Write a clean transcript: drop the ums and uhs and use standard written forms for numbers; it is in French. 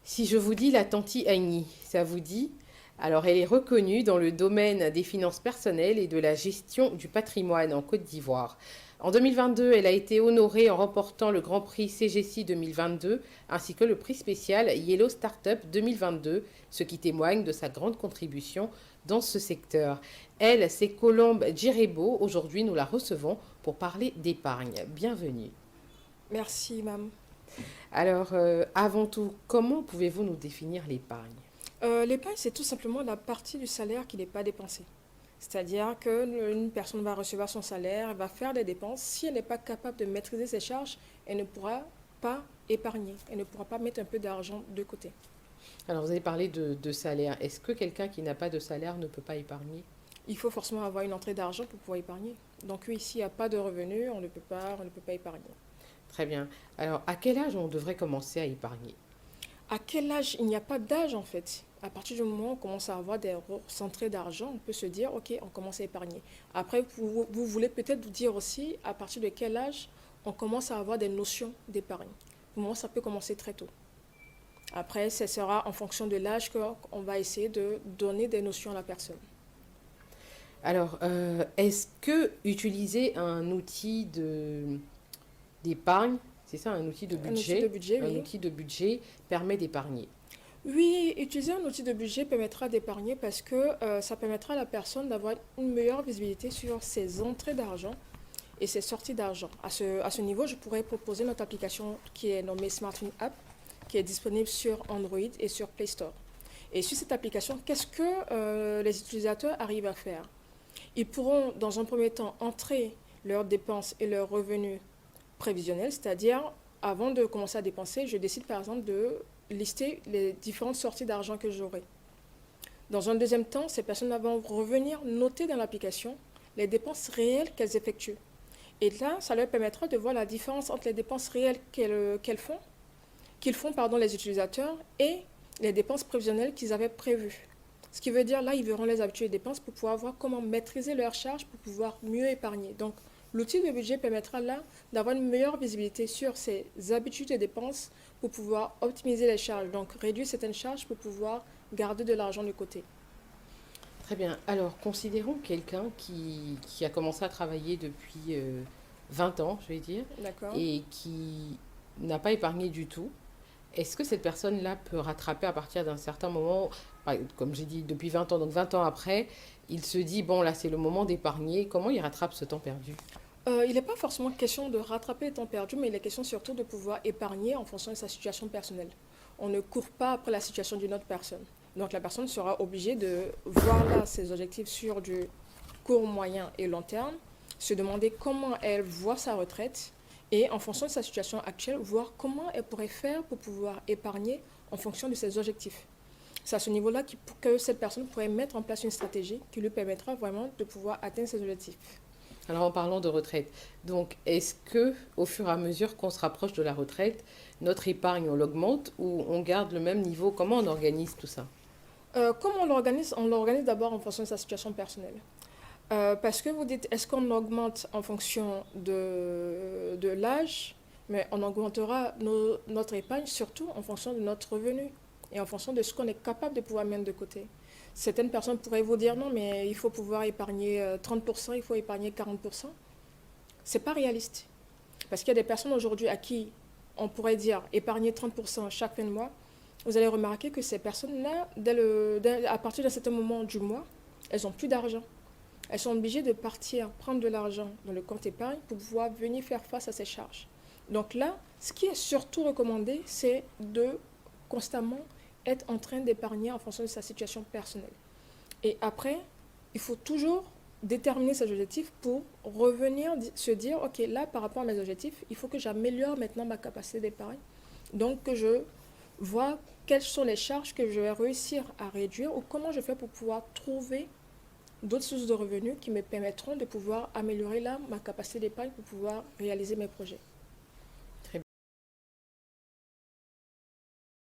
Si je vous dis la tantie Agni, ça vous dit? Alors, elle est reconnue dans le domaine des finances personnelles et de la gestion du patrimoine en Côte d'Ivoire. En 2022, elle a été honorée en remportant le Grand Prix CGC 2022 ainsi que le prix spécial Yellow Startup 2022, ce qui témoigne de sa grande contribution dans ce secteur. Elle, c'est Colombe Djirebo. Aujourd'hui, nous la recevons pour parler d'épargne. Bienvenue. Merci, Mam. Alors, avant tout, comment pouvez-vous nous définir l'épargne? L'épargne, c'est tout simplement la partie du salaire qui n'est pas dépensée. C'est-à-dire qu'une personne va recevoir son salaire, elle va faire des dépenses. Si elle n'est pas capable de maîtriser ses charges, elle ne pourra pas épargner. Elle ne pourra pas mettre un peu d'argent de côté. Alors, vous avez parlé de salaire. Est-ce que quelqu'un qui n'a pas de salaire ne peut pas épargner? Il faut forcément avoir une entrée d'argent pour pouvoir épargner. Donc oui, s'il n'y a pas de revenus, on ne peut pas épargner. Très bien. Alors, à quel âge on devrait commencer à épargner? À quel âge? Il n'y a pas d'âge en fait. À partir du moment où on commence à avoir des rentrées d'argent, on peut se dire, ok, on commence à épargner. Après, vous voulez peut-être vous dire aussi à partir de quel âge on commence à avoir des notions d'épargne. Pour moi, ça peut commencer très tôt. Après, ce sera en fonction de l'âge qu'on va essayer de donner des notions à la personne. Alors, est-ce que utiliser un outil d'épargne, c'est ça, Un outil de budget, un oui. outil de budget permet d'épargner? Oui, utiliser un outil de budget permettra d'épargner parce que ça permettra à la personne d'avoir une meilleure visibilité sur ses entrées d'argent et ses sorties d'argent. À ce niveau, je pourrais proposer notre application qui est nommée SmartFin App, qui est disponible sur Android et sur Play Store. Et sur cette application, qu'est-ce que les utilisateurs arrivent à faire? Ils pourront, dans un premier temps, entrer leurs dépenses et leurs revenus prévisionnels, c'est-à-dire, avant de commencer à dépenser, je décide par exemple de lister les différentes sorties d'argent que j'aurai. Dans un deuxième temps, ces personnes vont revenir noter dans l'application les dépenses réelles qu'elles effectuent. Et là, ça leur permettra de voir la différence entre les dépenses réelles qu'ils font les utilisateurs et les dépenses prévisionnelles qu'ils avaient prévues. Ce qui veut dire, là, ils verront les habitudes et dépenses pour pouvoir voir comment maîtriser leurs charges pour pouvoir mieux épargner. Donc, l'outil de budget permettra là d'avoir une meilleure visibilité sur ses habitudes et dépenses pour pouvoir optimiser les charges. Donc, réduire certaines charges pour pouvoir garder de l'argent de côté. Très bien. Alors, considérons quelqu'un qui a commencé à travailler depuis 20 ans, je vais dire, D'accord? et qui n'a pas épargné du tout. Est-ce que cette personne-là peut rattraper à partir d'un certain moment, comme j'ai dit, depuis 20 ans, donc 20 ans après, il se dit, bon, là, c'est le moment d'épargner. Comment il rattrape ce temps perdu? Il n'est pas forcément question de rattraper le temps perdu, mais il est question surtout de pouvoir épargner en fonction de sa situation personnelle. On ne court pas après la situation d'une autre personne. Donc la personne sera obligée de voir là ses objectifs sur du court, moyen et long terme, se demander comment elle voit sa retraite et en fonction de sa situation actuelle, voir comment elle pourrait faire pour pouvoir épargner en fonction de ses objectifs. C'est à ce niveau-là que cette personne pourrait mettre en place une stratégie qui lui permettra vraiment de pouvoir atteindre ses objectifs. Alors, en parlant de retraite, donc, est-ce que, au fur et à mesure qu'on se rapproche de la retraite, notre épargne, on l'augmente ou on garde le même niveau? Comment on organise tout ça? Comment on l'organise? On l'organise d'abord en fonction de sa situation personnelle. Parce que vous dites, est-ce qu'on augmente en fonction de l'âge? Mais on augmentera notre épargne surtout en fonction de notre revenu et en fonction de ce qu'on est capable de pouvoir mettre de côté. Certaines personnes pourraient vous dire non, mais il faut pouvoir épargner 30%, il faut épargner 40%. C'est pas réaliste. Parce qu'il y a des personnes aujourd'hui à qui on pourrait dire épargner 30% chaque fin de mois. Vous allez remarquer que ces personnes-là, à partir d'un certain moment du mois, elles n'ont plus d'argent. Elles sont obligées de partir prendre de l'argent dans le compte épargne pour pouvoir venir faire face à ces charges. Donc là, ce qui est surtout recommandé, c'est de constamment être en train d'épargner en fonction de sa situation personnelle. Et après, il faut toujours déterminer ses objectifs pour revenir se dire, ok, là, par rapport à mes objectifs, il faut que j'améliore maintenant ma capacité d'épargne. Donc, que je vois quelles sont les charges que je vais réussir à réduire ou comment je fais pour pouvoir trouver d'autres sources de revenus qui me permettront de pouvoir améliorer là ma capacité d'épargne pour pouvoir réaliser mes projets.